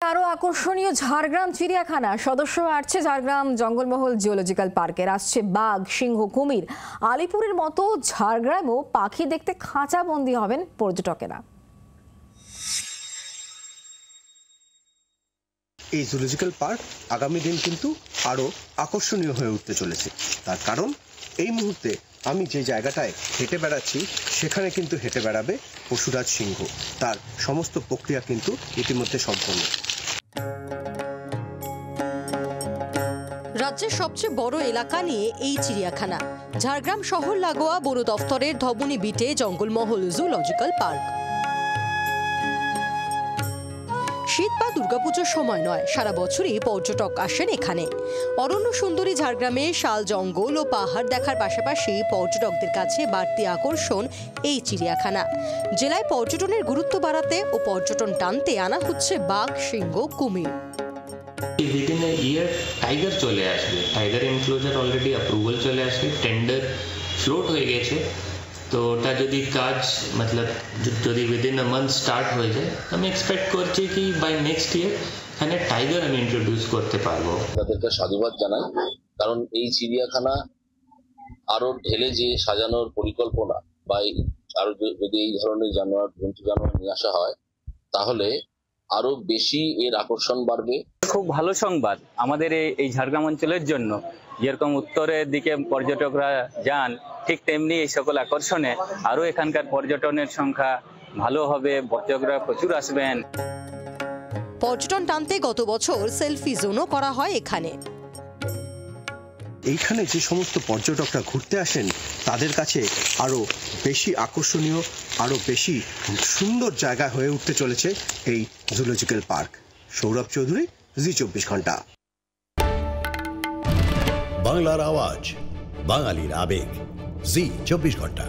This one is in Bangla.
আরো আকর্ষণীয় ঝাড়গ্রাম চিড়িয়াখানা সদস্য বাড়ছে ঝাড়গ্রাম জঙ্গলমহল জিওলজিক্যাল পার্কের। আসছে বাঘ, সিংহ, কুমির। আলিপুরের মতো ঝাড়গ্রামেও পাখি দেখতে খাঁচাবন্দি হবেন পর্যটকেরা। এই জুলজিক্যাল পার্ক আগামী দিন কিন্তু আরো আকর্ষণীয় হয়ে উঠতে চলেছে। তার কারণ এই মুহূর্তে আমি যে জায়গাটায় হেঁটে বেড়াচ্ছি সেখানে কিন্তু হেঁটে বেড়াবে পশুরাজ সিংহ। তার সমস্ত প্রক্রিয়া কিন্তু ইতিমধ্যে সম্পন্ন। রাজ্যের সবচেয়ে বড় এলাকা নিয়ে এই চিড়িয়াখানা। ঝাড়গ্রাম শহর লাগোয়া বন দফতরের ধবনী বিটে জঙ্গলমহল জুলজিক্যাল পার্ক। শীত বা দুর্গাপুজোর সময় নয়, সারা বছরই পর্যটক আসেন এখানে। অরণ্য সুন্দরী ঝাড়গ্রামে শাল, জঙ্গল ও পাহাড় দেখার পাশাপাশি পর্যটকদের কাছে বাড়তি আকর্ষণ এই চিড়িয়াখানা। জেলায় পর্যটনের গুরুত্ব বাড়াতে ও পর্যটন টানতে আনা হচ্ছে বাঘ, সিংহ, কুমির। উইদিন এ ইয়ার টাইগার চলে আসবে। টাইগার এনক্লোজার অলরেডি অ্যাপ্রুভাল চলে আসবে, টেন্ডার ফ্লোট হয়ে গেছে। তো ওটা যদি কাজ যদি উইদিন আ মান্থ স্টার্ট হয়ে যায়, আমি এক্সপেক্ট করছি কি বাই নেক্সট ইয়ার এখানে টাইগার আমি ইন্ট্রোডিউস করতে পারবো। তাদেরকে সাধুবাদ জানাই, কারণ এই চিড়িয়াখানা আরো ঢেলে যে সাজানোর পরিকল্পনা বা আরো যদি এই ধরনের জন্তু জানোয়ার নিয়ে আসা হয় তাহলে আরো বেশি এর আকর্ষণ বাড়বে। খুব ভালো সংবাদ আমাদের এই ঝাড়গ্রাম অঞ্চলের জন্য। যেরকম উত্তরের দিকে পর্যটকরা যান, ঠিক তেমনি এই সকল আকর্ষণে আরো এখানকার পর্যটনের সংখ্যা ভালো হবে, পর্যটকরা প্রচুর আসবেন। পর্যটন টানতে গত বছর সেলফি জোনও করা হয় এখানে। এইখানে যে সমস্ত পর্যটকরা ঘুরতে আসেন তাদের কাছে আরো বেশি আকর্ষণীয়, আরো বেশি সুন্দর জায়গা হয়ে উঠতে চলেছে এই জুলজিক্যাল পার্ক। সৌরভ চৌধুরী, জি24 ঘন্টা। বাংলার আওয়াজ, বাঙালির আবেগ, জি24 ঘন্টা।